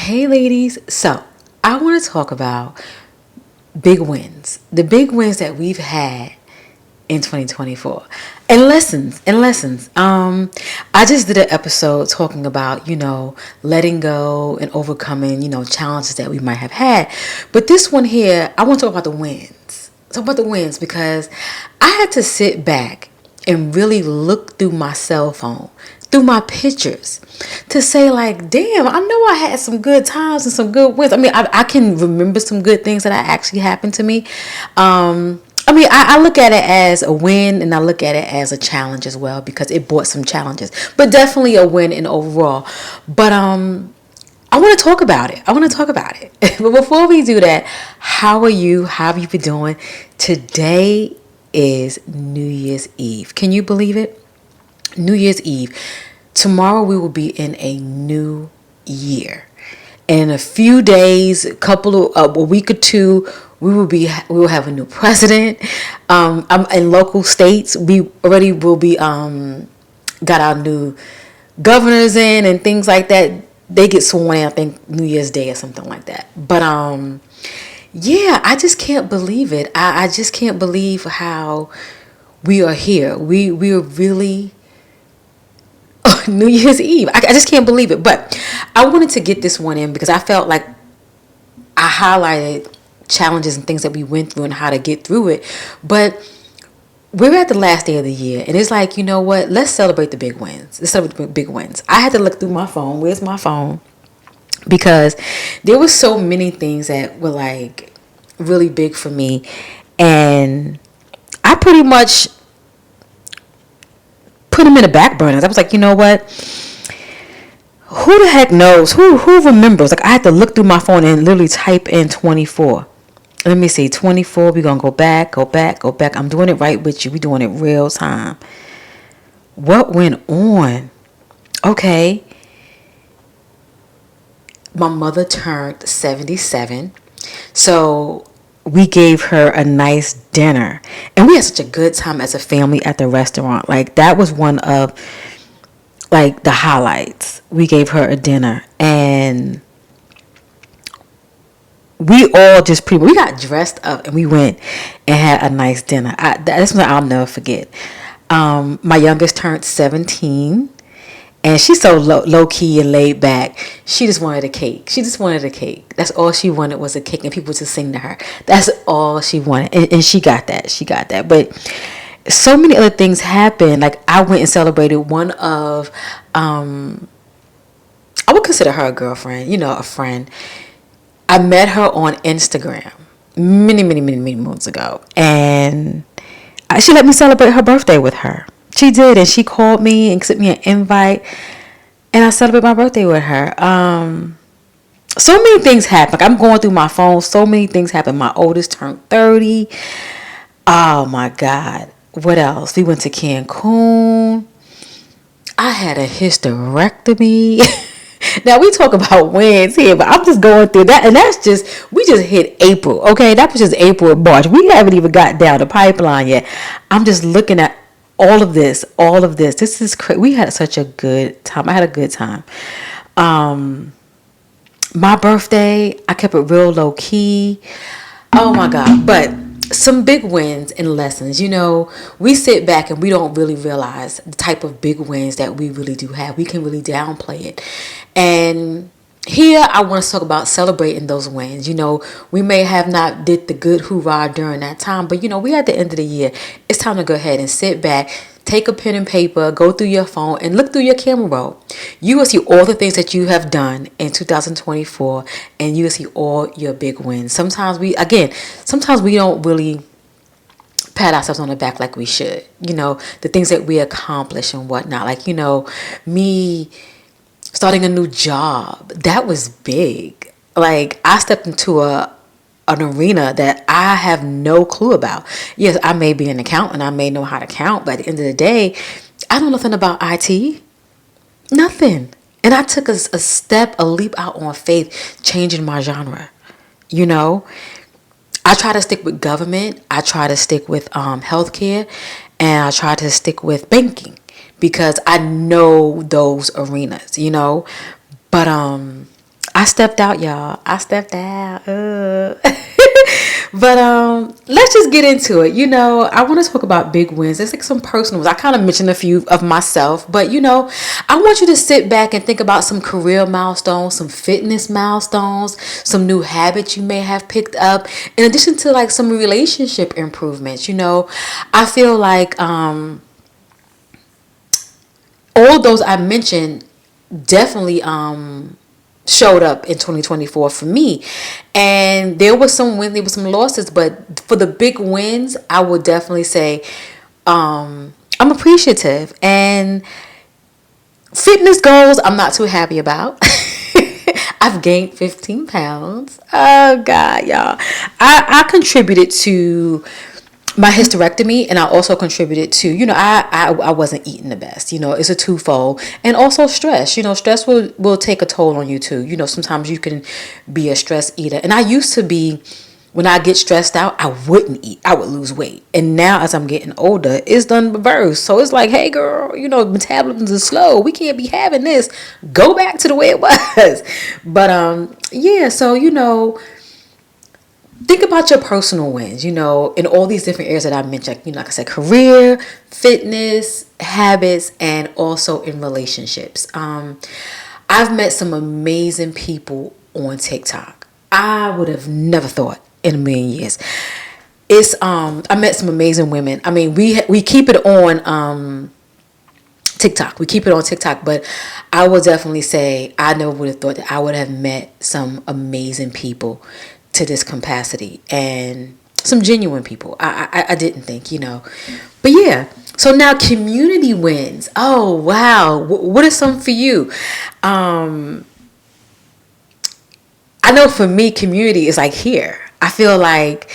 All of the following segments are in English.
Hey ladies, so I want to talk about big wins. The big wins that we've had in 2024. And lessons. I just did an episode talking about, letting go and overcoming, challenges that we might have had. But this one here, I want to talk about the wins. Talk about the wins because I had to sit back and really look through my cell phone, through my pictures, to say like, damn, I know I had some good times and some good wins. I mean, I can remember some good things that actually happened to me. I look at it as a win and I look at it as a challenge as well because it brought some challenges, but definitely a win in overall. But I want to talk about it. But before we do that, how are you? How have you been doing? Today is New Year's Eve. Can you believe it? New Year's Eve. Tomorrow we will be in a new year. And in a few days, a week or two, we will have a new president. In local states, we already will be got our new governors in and things like that. They get sworn in, I think New Year's Day or something like that. But yeah, I just can't believe it. I just can't believe how we are here. We are really New Year's Eve. I just can't believe it. But I wanted to get this one in because I felt like I highlighted challenges and things that we went through and how to get through it. But we're at the last day of the year, and it's like, you know what? Let's celebrate the big wins. Let's celebrate the big wins. I had to look through my phone. Where's my phone? Because there were so many things that were like really big for me, and I pretty much put them in the back burners. I was like, you know what? Who the heck knows? Who remembers? Like I had to look through my phone and literally type in 24. Let me see, 24. We're gonna go back. I'm doing it right with you. We're doing it real time. What went on? Okay. My mother turned 77. So we gave her a nice dinner. And we had such a good time as a family at the restaurant. Like that was one of like the highlights. We gave her a dinner and we all just we got dressed up and we went and had a nice dinner. That's what I'll never forget. My youngest turned 17 and she's so low key and laid back. She just wanted a cake. That's all she wanted was a cake and people to sing to her. That's all she wanted. And she got that. But so many other things happened. Like I went and celebrated one of, I would consider her a girlfriend, a friend. I met her on Instagram many moons ago. And she let me celebrate her birthday with her. She did, and she called me and sent me an invite, and I celebrated my birthday with her. So many things happened. Like I'm going through my phone. So many things happened. My oldest turned 30. Oh my God. What else? We went to Cancun. I had a hysterectomy. Now we talk about wins here, but I'm just going through that, and we just hit April. Okay, that was just April and March. We haven't even got down the pipeline yet. I'm just looking at all of this. This is crazy. We had such a good time. I had a good time. My birthday, I kept it real low key. Oh my God. But some big wins and lessons. We sit back and we don't really realize the type of big wins that we really do have. We can really downplay it. And here I want to talk about celebrating those wins. We may have not did the good hoorah during that time, but we at the end of the year. It's time to go ahead and sit back, take a pen and paper, go through your phone and look through your camera roll. You will see all the things that you have done in 2024 and you will see all your big wins. Sometimes we don't really pat ourselves on the back like we should. The things that we accomplish and whatnot. Like, me starting a new job, that was big. Like I stepped into an arena that I have no clue about. Yes, I may be an accountant, I may know how to count, but at the end of the day, I know nothing about IT. Nothing. And I took a leap out on faith, changing my genre. I try to stick with government, I try to stick with healthcare, and I try to stick with banking. Because I know those arenas, but I stepped out, y'all. I stepped out. But let's just get into it. I want to talk about big wins. It's like some personal ones. I kind of mentioned a few of myself, but I want you to sit back and think about some career milestones, some fitness milestones, some new habits you may have picked up, in addition to like some relationship improvements. I feel like all those I mentioned definitely showed up in 2024 for me. And there was some wins, there was some losses, but for the big wins, I would definitely say I'm appreciative. And fitness goals, I'm not too happy about. I've gained 15 pounds. Oh God, y'all. I contributed to my hysterectomy, and I also contributed to, I wasn't eating the best. It's a twofold. And also stress. Stress will take a toll on you too. Sometimes you can be a stress eater. And I used to be, when I get stressed out, I wouldn't eat. I would lose weight. And now as I'm getting older, it's done reverse. So it's like, hey girl, metabolism is slow. We can't be having this. Go back to the way it was. But yeah, so think about your personal wins, in all these different areas that I mentioned, like I said, career, fitness, habits, and also in relationships. I've met some amazing people on TikTok. I would have never thought in a million years. I met some amazing women. I mean, we keep it on TikTok. We keep it on TikTok, but I would definitely say I never would have thought that I would have met some amazing people to this capacity, and some genuine people. I didn't think, but yeah. So now community wins. Oh wow, what are some for you? I know for me, community is like here. I feel like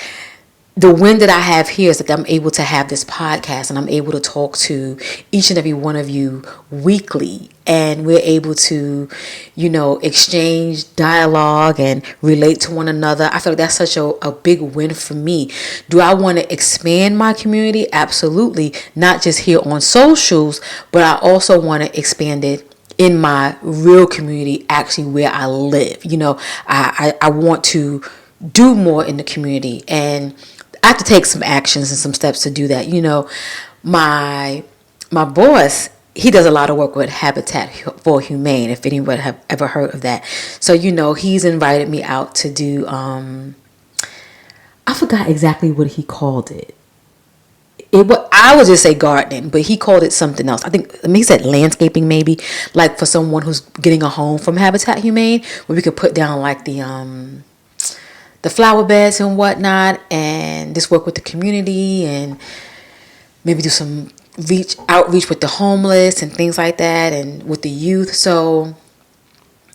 the win that I have here is that I'm able to have this podcast, and I'm able to talk to each and every one of you weekly, and we're able to, exchange dialogue and relate to one another. I feel like that's such a big win for me. Do I want to expand my community? Absolutely. Not just here on socials, but I also want to expand it in my real community, actually where I live. I want to do more in the community, and I have to take some actions and some steps to do that. My boss, he does a lot of work with Habitat for Humane, if anyone have ever heard of that. So he's invited me out to do I forgot exactly what he called it. I would just say gardening, but he called it something else. I think he said landscaping, maybe, like for someone who's getting a home from Habitat Humane, where we could put down like the flower beds and whatnot, and just work with the community, and maybe do some outreach with the homeless and things like that, and with the youth. So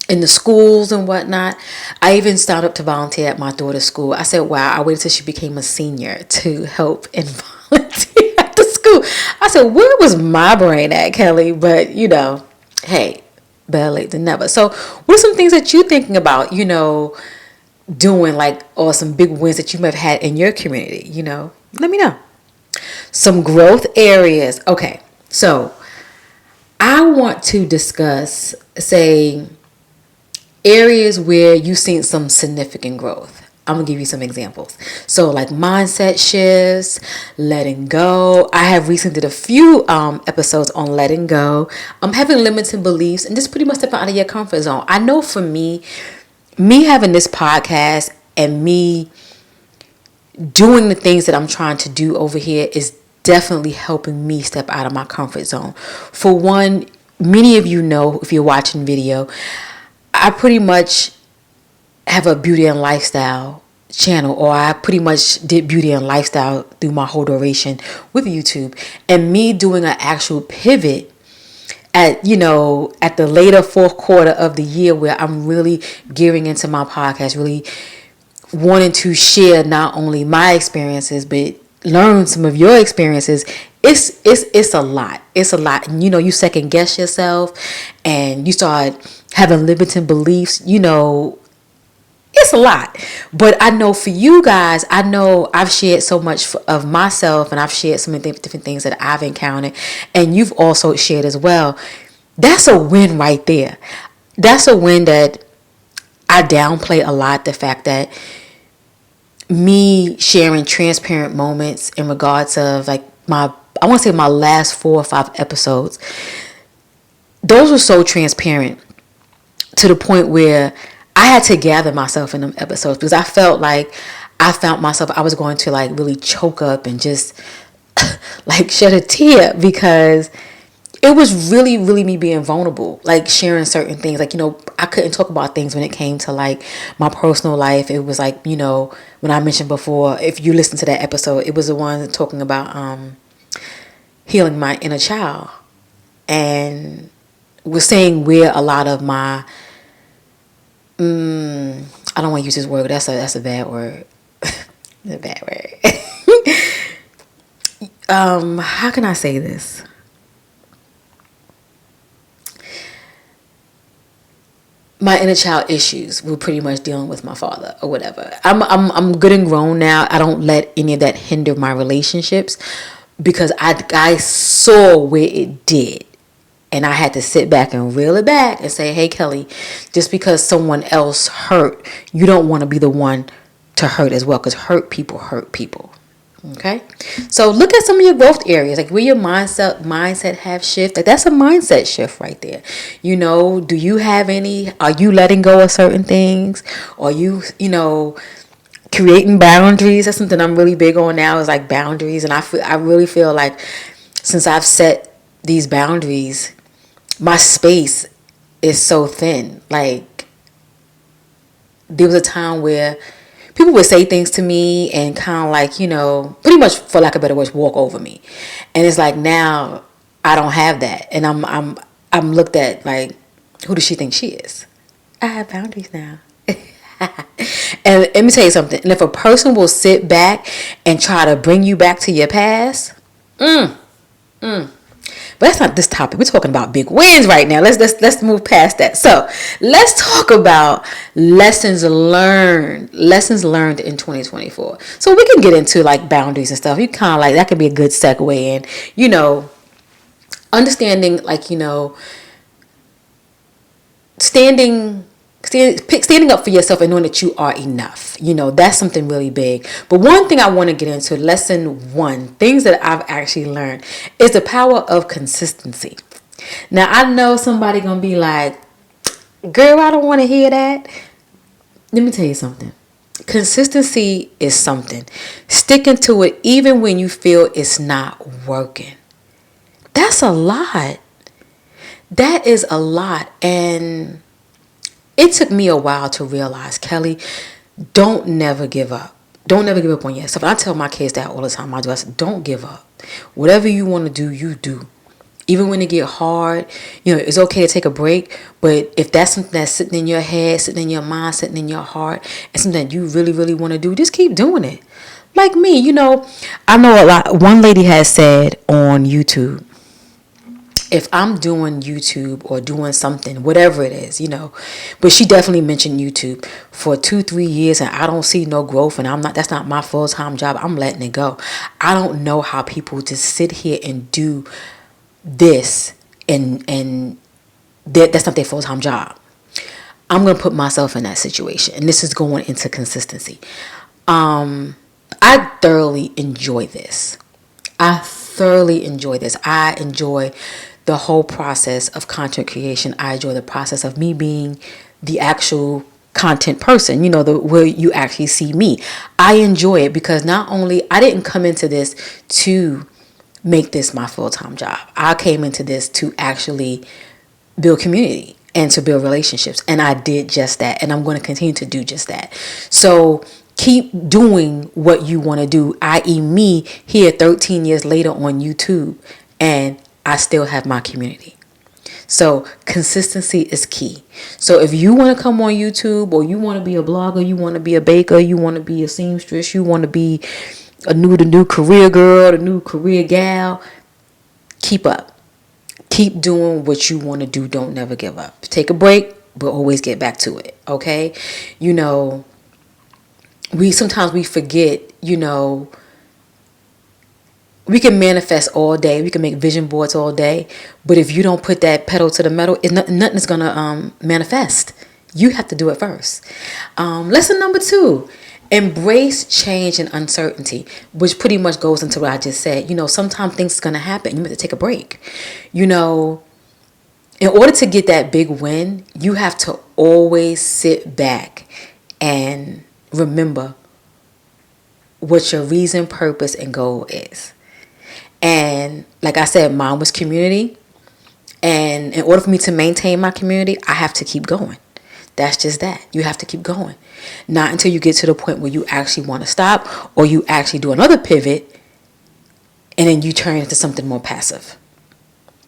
in the schools and whatnot. I even started up to volunteer at my daughter's school. I said, wow, I waited till she became a senior to help and volunteer at the school. I said, where was my brain at, Kelly? But, hey, better late than never. So what are some things that you're thinking about, doing, like, or some big wins that you may have had in your community, Let me know. Some growth areas. Okay, so I want to discuss, say, areas where you've seen some significant growth. I'm going to give you some examples. So like mindset shifts, letting go. I have recently did a few episodes on letting go. Having limiting beliefs, and just pretty much stepping out of your comfort zone. I know for me having this podcast and me doing the things that I'm trying to do over here is definitely helping me step out of my comfort zone. For one, many of you know, if you're watching video, I pretty much have a beauty and lifestyle channel, or I pretty much did beauty and lifestyle through my whole duration with YouTube. And me doing an actual pivot at the later fourth quarter of the year, where I'm really gearing into my podcast, really wanting to share not only my experiences but learn some of your experiences. It's a lot. It's a lot. And you second guess yourself, and you start having limiting beliefs. It's a lot. But I know for you guys, I know I've shared so much of myself, and I've shared so many different things that I've encountered, and you've also shared as well. That's a win right there. That's a win that I downplay a lot the fact that me sharing transparent moments in regards of like I want to say my last 4 or 5 episodes, those were so transparent to the point where I had to gather myself in them episodes, because I felt like I found myself, I was going to like really choke up and just like shed a tear, because it was really, really me being vulnerable, like sharing certain things. Like, I couldn't talk about things when it came to like my personal life. It was like, when I mentioned before, if you listen to that episode, it was the one talking about healing my inner child, and was saying where a lot of my, I don't want to use this word. That's a bad word. It's a bad word. How can I say this? My inner child issues were pretty much dealing with my father or whatever. I'm good and grown now. I don't let any of that hinder my relationships, because I saw where it did. And I had to sit back and reel it back and say, hey, Kelly, just because someone else hurt, you don't want to be the one to hurt as well, because hurt people hurt people. Okay? So look at some of your growth areas, like where your mindset have shift. Like that's a mindset shift right there. Do you have any? Are you letting go of certain things? Are you, creating boundaries? That's something I'm really big on now, is like boundaries. And I really feel like since I've set these boundaries, my space is so thin. Like, there was a time where people would say things to me and kind of like, pretty much, for lack of a better words, walk over me. And it's like, now I don't have that. And I'm looked at like, who does she think she is? I have boundaries now. And let me tell you something. And if a person will sit back and try to bring you back to your past, but that's not this topic. We're talking about big wins right now. Let's move past that. So let's talk about lessons learned in 2024. So we can get into like boundaries and stuff. You kind of like, that could be a good segue in, understanding like, standing up for yourself and knowing that you are enough. That's something really big. But one thing I want to get into, lesson 1, things that I've actually learned, is the power of consistency. Now, I know somebody going to be like, girl, I don't want to hear that. Let me tell you something. Consistency is something. Sticking to it even when you feel it's not working. That's a lot. That is a lot. And it took me a while to realize, Kelly, don't never give up. Don't never give up on yourself. And I tell my kids that all the time. I said, don't give up. Whatever you want to do, you do. Even when it get hard, it's okay to take a break. But if that's something that's sitting in your head, sitting in your mind, sitting in your heart, and something that you really, really want to do, just keep doing it. Like me, I know a lot. One lady has said on YouTube, if I'm doing YouTube or doing something, whatever it is, but she definitely mentioned YouTube for 2-3 years and I don't see no growth, and that's not my full-time job, I'm letting it go. I don't know how people just sit here and do this and that's not their full-time job. I'm going to put myself in that situation, and this is going into consistency. I thoroughly enjoy this. I enjoy the whole process of content creation. I enjoy the process of me being the actual content person, where you actually see me. I enjoy it because not only, I didn't come into this to make this my full-time job. I came into this to actually build community and to build relationships. And I did just that. And I'm going to continue to do just that. So keep doing what you want to do, i.e. me here 13 years later on YouTube, and I still have my community. So consistency is key. So if you want to come on YouTube, or you want to be a blogger, you want to be a baker, you want to be a seamstress, you want to be the new career girl, the new career gal, keep up. Keep doing what you want to do. Don't never give up. Take a break, but always get back to it. Okay? We sometimes forget, we can manifest all day. We can make vision boards all day. But if you don't put that pedal to the metal, nothing is going to manifest. You have to do it first. Lesson number 2, embrace change and uncertainty, which pretty much goes into what I just said. Sometimes things are going to happen. You have to take a break. In order to get that big win, you have to always sit back and remember what your reason, purpose, and goal is. And like I said, mine was community. And in order for me to maintain my community, I have to keep going. That's just that. You have to keep going. Not until you get to the point where you actually want to stop, or you actually do another pivot and then you turn into something more passive,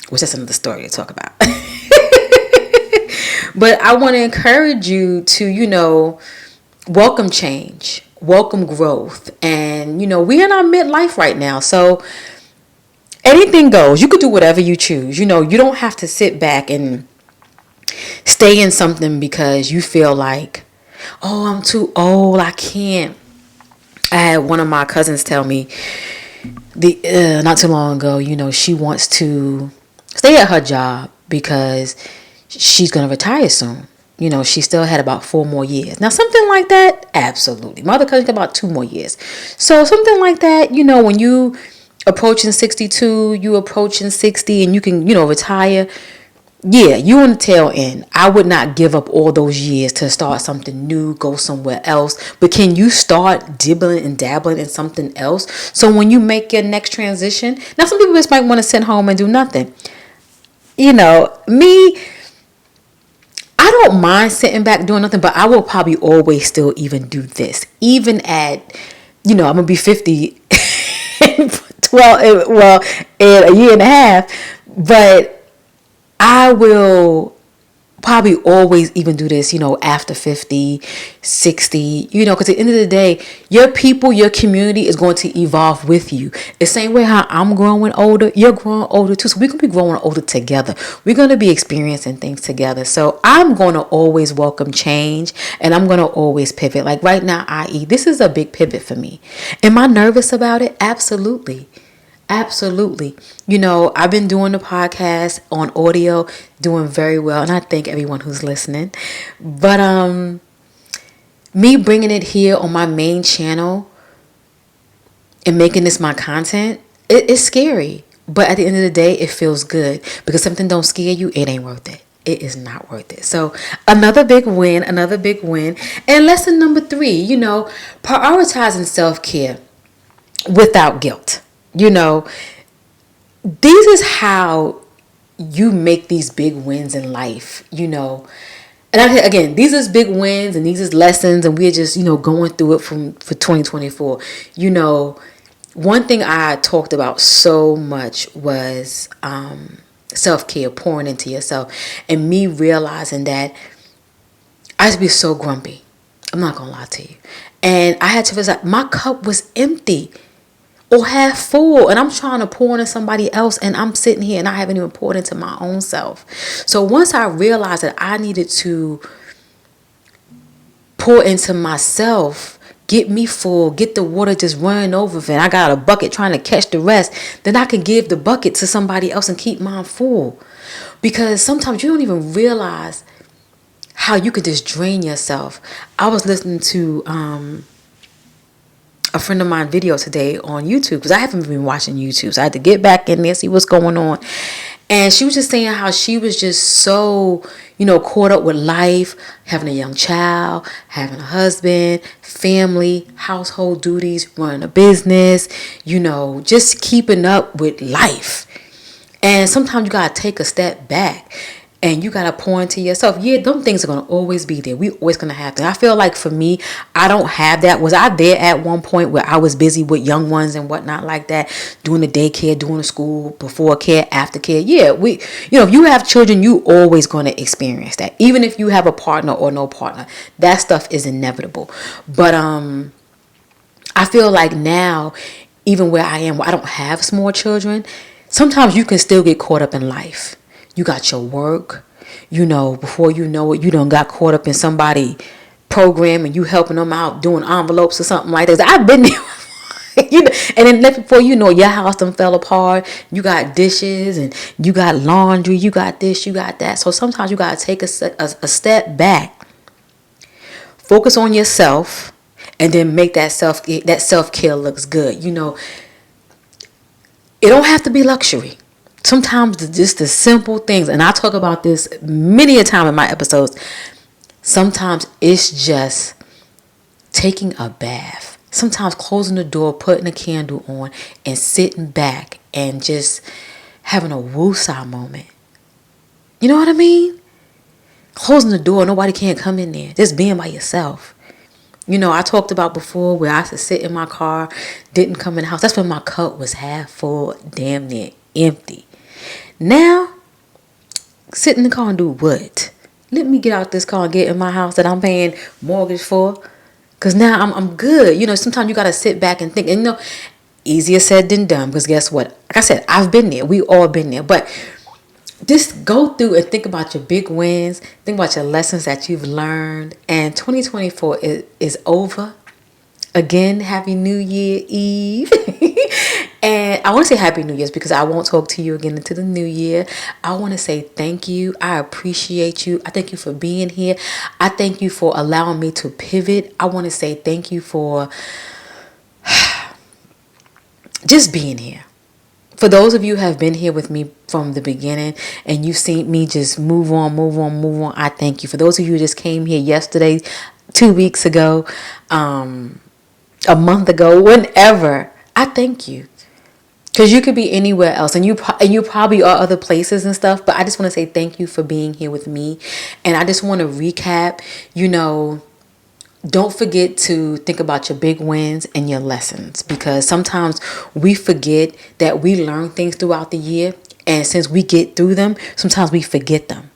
which is another story to talk about. But I want to encourage you to, welcome change, welcome growth. And, we're in our midlife right now. So anything goes. You could do whatever you choose. You don't have to sit back and stay in something because you feel like, oh, I'm too old, I can't. I had one of my cousins tell me not too long ago, she wants to stay at her job because she's going to retire soon. She still had about 4 more years. Now, something like that, absolutely. My other cousin got about 2 more years. So something like that, when you approaching 62, you approaching 60, and you can, retire. Yeah, you on the tail end. I would not give up all those years to start something new, go somewhere else. But can you start dibbling and dabbling in something else? So when you make your next transition, now some people just might want to sit home and do nothing. Me, I don't mind sitting back doing nothing, but I will probably always still even do this. Even at, I'm going to be 50 in in a year and a half. But I will probably always even do this, after 50, 60, because at the end of the day, your people, your community is going to evolve with you. The same way how I'm growing older, you're growing older too. So we're going to be growing older together. We're going to be experiencing things together. So I'm going to always welcome change, and I'm going to always pivot. Like right now, this is a big pivot for me. Am I nervous about it? Absolutely. Absolutely. I've been doing the podcast on audio, doing very well, and I thank everyone who's listening. But me bringing it here on my main channel and making this my content, it's scary. But at the end of the day, it feels good, because something don't scare you, it ain't worth it. It is not worth it. So another big win. And lesson number 3, prioritizing self-care without guilt. This is how you make these big wins in life, And again, these is big wins and these is lessons, and we're just, going through it for 2024. One thing I talked about so much was self-care, pouring into yourself, and me realizing that I used to be so grumpy. I'm not going to lie to you. And I had to realize my cup was empty or half full, and I'm trying to pour into somebody else, and I'm sitting here and I haven't even poured into my own self. So once I realized that I needed to pour into myself, get me full, get the water just running over, and I got a bucket trying to catch the rest, then I can give the bucket to somebody else and keep mine full. Because sometimes you don't even realize how you could just drain yourself. I was listening to a friend of mine video today on YouTube, because I haven't been watching YouTube, so I had to get back in there, see what's going on. And she was just saying how she was just so, caught up with life, having a young child, having a husband, family, household duties, running a business, just keeping up with life. And sometimes you got to take a step back and you got to pour into yourself. Yeah, them things are going to always be there. We always going to happen. I feel like for me, I don't have that. Was I there at one point where I was busy with young ones and whatnot like that, doing the daycare, doing the school, before care, after care? Yeah, if you have children, you always going to experience that. Even if you have a partner or no partner, that stuff is inevitable. But I feel like now, even where I am, where I don't have small children, sometimes you can still get caught up in life. You got your work, before you know it, you done got caught up in somebody program and you helping them out doing envelopes or something like that. I've been there. And then before you know, your house done fell apart. You got dishes and you got laundry. You got this, you got that. So sometimes you got to take a step back focus on yourself, and then make that self-care looks good. You know, it don't have to be luxury. Sometimes just the simple things, and I talk about this many a time in my episodes. Sometimes it's just taking a bath. Sometimes closing the door, putting a candle on, and sitting back and just having a woosah moment. You know what I mean? Closing the door, nobody can come in there. Just being by yourself. You know, I talked about before where I used to sit in my car, didn't come in the house. That's when my cup was half full, damn near empty. Now, sit in the car and do what? Let me get out this car and get in my house that I'm paying mortgage for. Because now I'm good. You know, sometimes you got to sit back and think. And, you know, easier said than done. Because guess what? Like I said, I've been there. We all been there. But just go through and think about your big wins. Think about your lessons that you've learned. And 2024 is over. Again, Happy New Year Eve. And I want to say Happy New Year's because I won't talk to you again until the new year. I want to say thank you. I appreciate you. I thank you for being here. I thank you for allowing me to pivot. I want to say thank you for just being here. For those of you who have been here with me from the beginning and you've seen me just move on, I thank you. For those of you who just came here yesterday, 2 weeks ago, a month ago, whenever, I thank you. Because you could be anywhere else, and you probably are other places and stuff, but I just want to say thank you for being here with me. And I just want to recap, you know, don't forget to think about your big wins and your lessons, because sometimes we forget that we learn things throughout the year, and since we get through them, sometimes we forget them.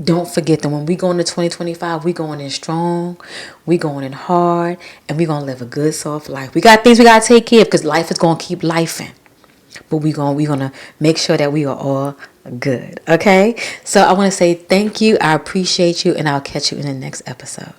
Don't forget them. When we go into 2025, we going in strong, we going in hard, and we going to live a good, soft life. We got things we got to take care of because life is going to keep lifing. But we're gonna make sure that we are all good. Okay? So I want to say thank you. I appreciate you, and I'll catch you in the next episode.